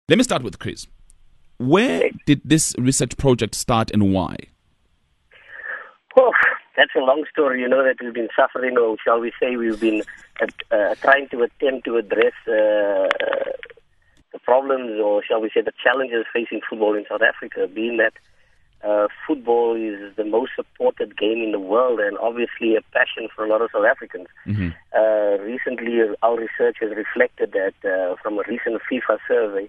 Let me start with Chris. Where did this research project start and why? Oh, that's a long story, that we've been suffering, or shall we say we've been trying to attempt to address the problems, or shall we say the challenges facing football in South Africa, being that football is the most supported game in the world and obviously a passion for a lot of South Africans. Mm-hmm. Recently, our research has reflected that from a recent FIFA survey,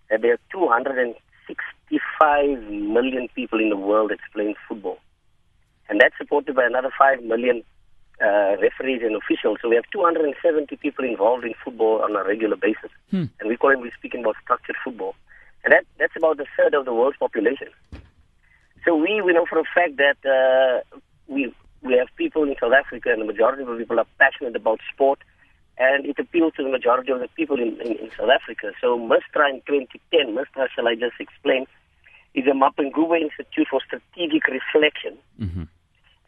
that there are 265 million people in the world that's playing football. And that's supported by another 5 million referees and officials. So we have 270 people involved in football on a regular basis. And we're speaking about structured football. And that's about a third of the world's population. So we know for a fact that we have people in South Africa, and the majority of the people are passionate about sport, and it appeals to the majority of the people in South Africa. So MISTRA in 2010, MISTRA, shall I just explain, is a Mapungubwe Institute for Strategic Reflection. Mm-hmm.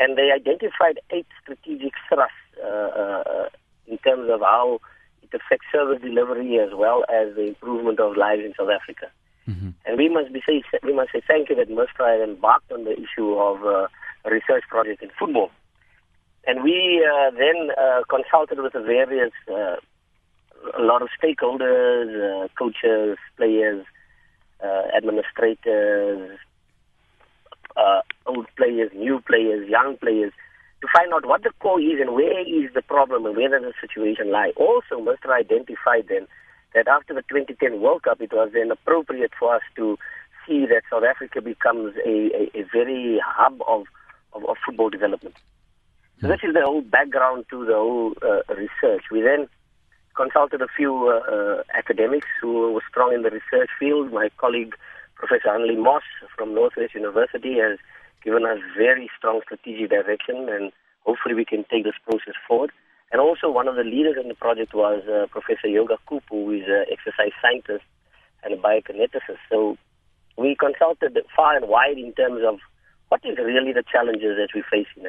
And they identified 8 strategic thrusts in terms of how it affects service delivery as well as the improvement of lives in South Africa. Mm-hmm. And we must say thank you that MISTRA had embarked on the issue of a research project in football. And we then consulted with the various, a lot of stakeholders, coaches, players, administrators, old players, new players, young players, to find out what the core is and where is the problem and where does the situation lie. Also, MISTRA identified then that after the 2010 World Cup, it was then appropriate for us to see that South Africa becomes a very hub of football development. So this is the whole background to the whole research. We then consulted a few academics who were strong in the research field. My colleague, Professor Hanley Moss from Northwest University, has given us very strong strategic direction, and hopefully we can take this process forward. And also one of the leaders in the project was Professor Yoga Koop, who is an exercise scientist and a biokineticist. So we consulted far and wide in terms of what is really the challenges that we're facing.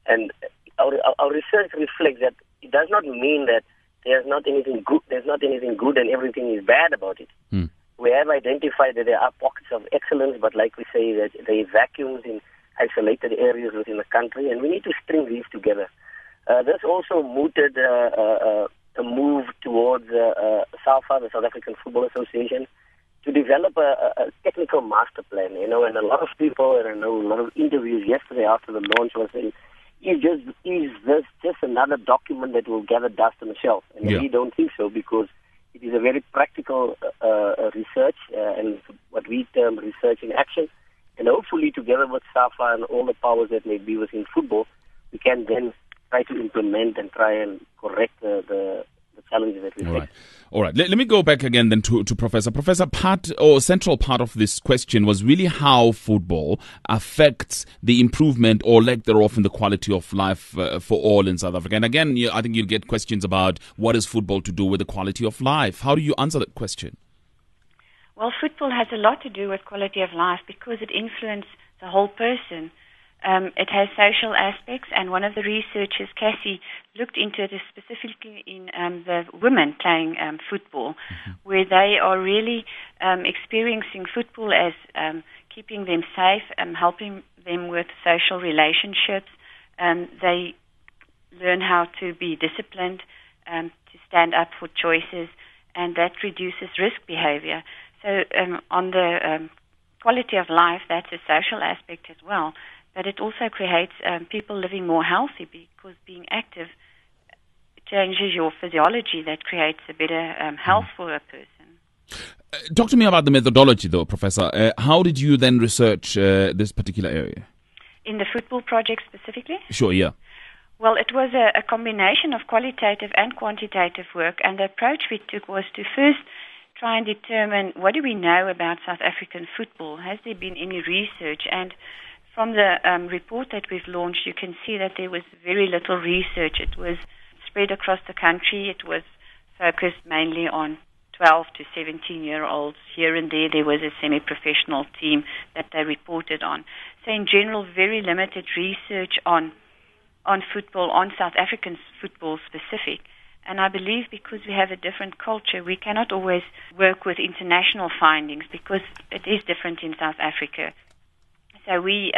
And our research reflects that it does not mean that there's not anything good and everything is bad about it. We have identified that there are pockets of excellence, but like we say, that there are vacuums in isolated areas within the country, and we need to string these together. This also mooted a move towards SAFA, the South African Football Association, to develop a technical master plan. And a lot of people, and I know a lot of interviews yesterday after the launch was saying, is this just another document that will gather dust on the shelf? And we don't think so, because it is a very practical research, and what we term research in action. And hopefully, together with SAFA and all the powers that may be within football, we can then try to implement and try and correct the challenges that we face. All right. Let me go back again then to Professor. Professor, central part of this question was really how football affects the improvement or lack thereof in the quality of life for all in South Africa. And again, I think you'll get questions about what is football to do with the quality of life. How do you answer that question? Well, football has a lot to do with quality of life because it influences the whole person. It has social aspects, and one of the researchers, Cassie, looked into it specifically in the women playing football, where they are really experiencing football as keeping them safe, helping them with social relationships. They learn how to be disciplined, to stand up for choices, and that reduces risk behavior. So on the quality of life, that's a social aspect as well. But it also creates people living more healthy, because being active changes your physiology. That creates a better health for a person. Talk to me about the methodology, though, Professor. How did you then research this particular area? In the football project specifically? Sure, yeah. Well, it was a combination of qualitative and quantitative work, and the approach we took was to first try and determine what do we know about South African football. Has there been any research? And from the report that we've launched, you can see that there was very little research. It was spread across the country. It was focused mainly on 12 to 17-year-olds. Here and there was a semi-professional team that they reported on. So in general, very limited research on football, on South African football specific. And I believe because we have a different culture, we cannot always work with international findings because it is different in South Africa. So we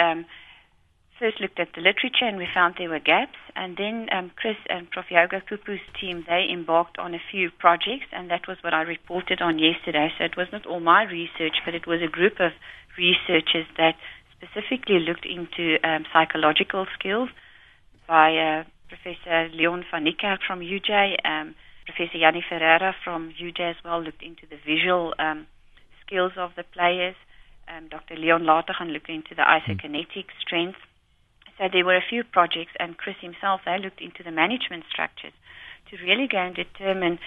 first looked at the literature and we found there were gaps. And then Chris and Prof. Yoga Kupu's team, they embarked on a few projects, and that was what I reported on yesterday. So it was not all my research, but it was a group of researchers that specifically looked into psychological skills by Professor Leon van Niekerk from UJ, Professor Yanni Ferreira from UJ as well looked into the visual skills of the players. Dr. Leon Latergan looked into the isokinetic strength. So there were a few projects, and Chris himself, they looked into the management structures to really go and determine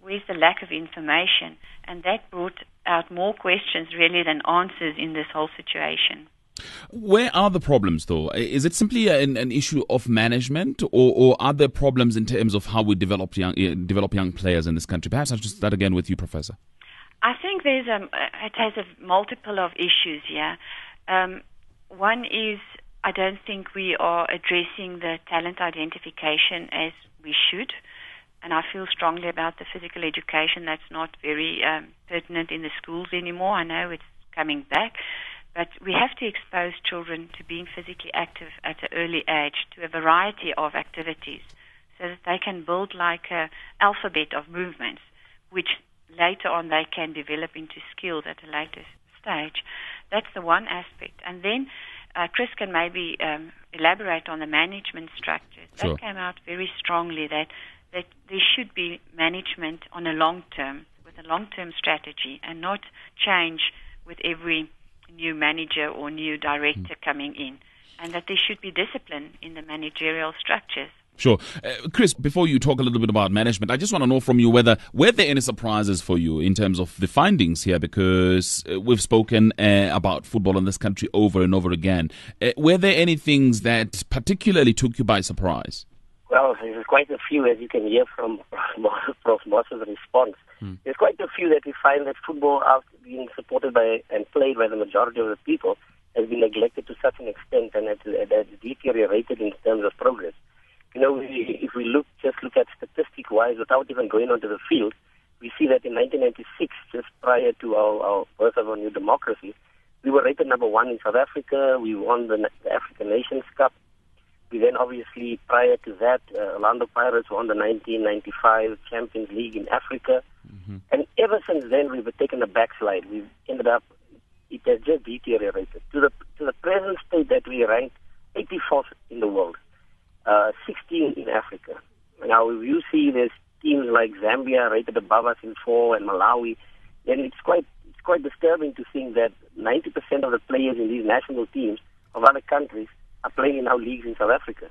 where's the lack of information, and that brought out more questions really than answers in this whole situation. Where are the problems, though? Is it simply an issue of management, or are there problems in terms of how we develop young players in this country? Perhaps I'll just start again with you, Professor. I think it has a multiple of issues here. One is I don't think we are addressing the talent identification as we should, and I feel strongly about the physical education that's not very pertinent in the schools anymore. I know it's coming back. But we have to expose children to being physically active at an early age, to a variety of activities, so that they can build like an alphabet of movements, which later on they can develop into skills at a later stage. That's the one aspect. And then Chris can maybe elaborate on the management structures. Sure. That came out very strongly that there should be management on a long term, with a long-term strategy, and not change with every new manager or new director coming in, and that there should be discipline in the managerial structures. Sure. Chris, before you talk a little bit about management, I just want to know from you were there any surprises for you in terms of the findings here, because we've spoken about football in this country over and over again. Were there any things that particularly took you by surprise? Well, there's quite a few, as you can hear from Prof. Moss's response. There's quite a few that we find that football, after being supported by and played by the majority of the people, has been neglected to such an extent and has deteriorated in terms of progress. You know, if we look at statistic-wise, without even going onto the field, we see that in 1996, just prior to our birth of our new democracy, we were rated number 1 in South Africa. We won the African Nations Cup. We then, obviously, prior to that, Orlando Pirates won the 1995 Champions League in Africa. And ever since then, we've taken a backslide. We've ended up, it has just deteriorated to the present state that we rank 84th in the world, 16 in Africa. Now, if you see there's teams like Zambia rated above us in 4 and Malawi, then it's quite disturbing to think that 90% of the players in these national teams of other countries are playing in our leagues in South Africa.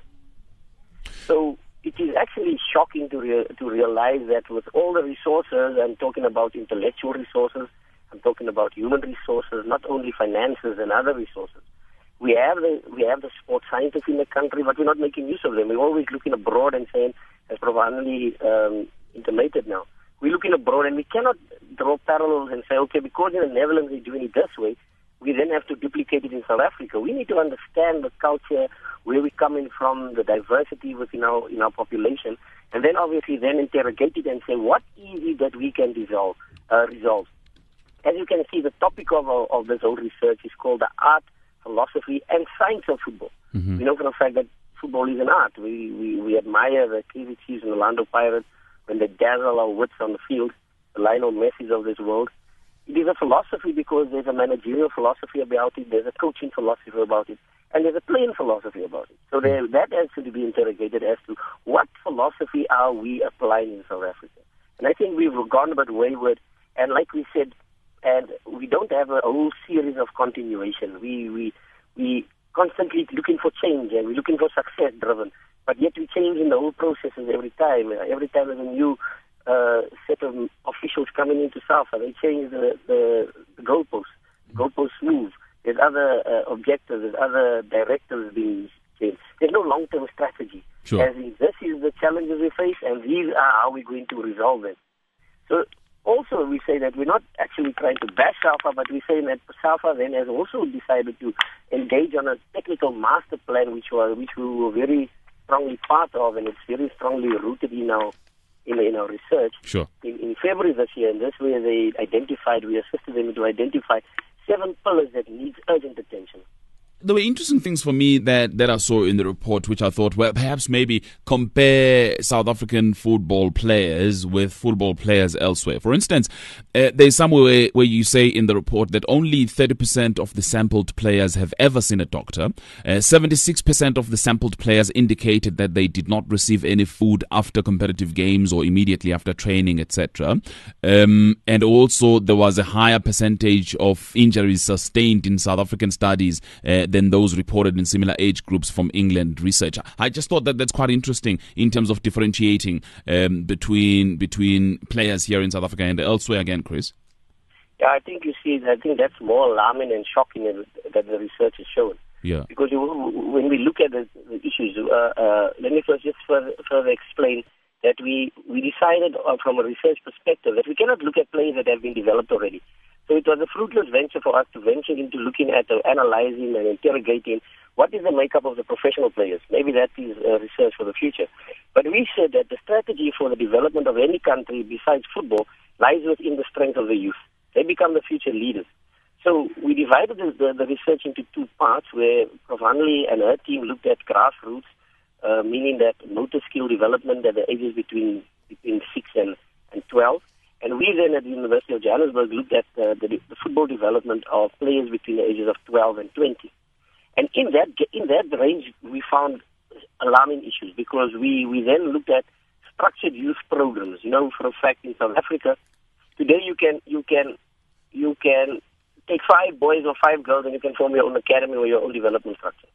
So it is actually shocking to realize that with all the resources, I'm talking about intellectual resources, I'm talking about human resources, not only finances and other resources. We have the sports scientists in the country, but we're not making use of them. We're always looking abroad and saying, as Prof. Anneli intimated now, we're looking abroad and we cannot draw parallels and say, okay, because in the Netherlands they're doing it this way, we then have to duplicate it in South Africa. We need to understand the culture, where we're coming from, the diversity within our population, and then obviously then interrogate it and say, what is it that we can resolve? As you can see, the topic of this whole research is called the art, philosophy, and science of football. We know for the fact that football is an art. We admire the Kaizer Chiefs and the Orlando Pirates when they dazzle our wits on the field, the Lionel Messis of this world. It is a philosophy because there's a managerial philosophy about it, there's a coaching philosophy about it, and there's a playing philosophy about it. So that has to be interrogated as to what philosophy are we applying in South Africa. And I think we've gone a bit wayward, and like we said, and we don't have a whole series of continuation. We constantly looking for change, and we're looking for success driven, but yet we change in the whole processes every time. Every time there's a new set of officials coming into SAFA, they change the goalposts. Goalposts move. There's other objectives, there's other directives being changed. There's no long-term strategy. Sure. As in, this is the challenges we face, and these are how we're going to resolve them. So also we say that we're not actually trying to bash SAFA, but we're saying that SAFA then has also decided to engage on a technical master plan, which we were very strongly part of, and it's very strongly rooted in our in our research. Sure. In February this year, and this way we assisted them to identify 7 pillars that need urgent attention. There were interesting things for me that I saw in the report, which I thought, well, perhaps maybe compare South African football players with football players elsewhere. For instance, there's somewhere where you say in the report that only 30% of the sampled players have ever seen a doctor. 76% of the sampled players indicated that they did not receive any food after competitive games or immediately after training, etc. And also there was a higher percentage of injuries sustained in South African studies than those reported in similar age groups from England research. I just thought that that's quite interesting in terms of differentiating between players here in South Africa and elsewhere again, Chris. Yeah, I think that's more alarming and shocking that the research has shown. Yeah. Because when we look at the issues, let me first just further explain that we decided from a research perspective that we cannot look at players that have been developed already. So it was a fruitless venture for us to venture into looking at, analyzing and interrogating what is the makeup of the professional players. Maybe that is research for the future. But we said that the strategy for the development of any country besides football lies within the strength of the youth. They become the future leaders. So we divided the research into 2 parts where Prof. Hanley and her team looked at grassroots, meaning that motor skill development at the ages between 6 and 12. And we then at the University of Johannesburg looked at the football development of players between the ages of 12 and 20. And in that range, we found alarming issues because we then looked at structured youth programs. You know, for a fact, in South Africa, today you can take 5 boys or 5 girls and you can form your own academy or your own development structure.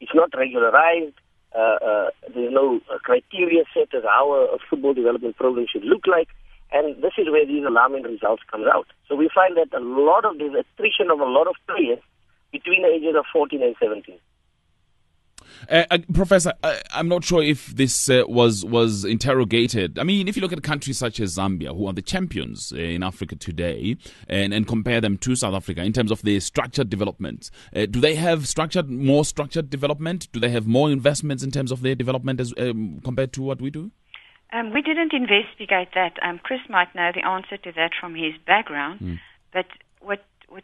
It's not regularized. There's no criteria set as how a football development program should look like. And this is where these alarming results come out. So we find that a lot of this attrition of a lot of players between the ages of 14 and 17. Professor, I'm not sure if this was interrogated. I mean, if you look at countries such as Zambia, who are the champions in Africa today, and compare them to South Africa in terms of their structured development, do they have more structured development? Do they have more investments in terms of their development as compared to what we do? We didn't investigate that. Chris might know the answer to that from his background. But what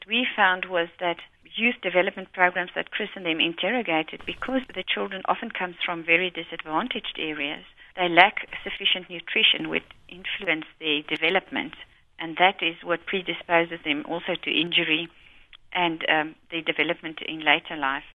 we found was that youth development programs that Chris and them interrogated, because the children often come from very disadvantaged areas, they lack sufficient nutrition which influence their development. And that is what predisposes them also to injury and their development in later life.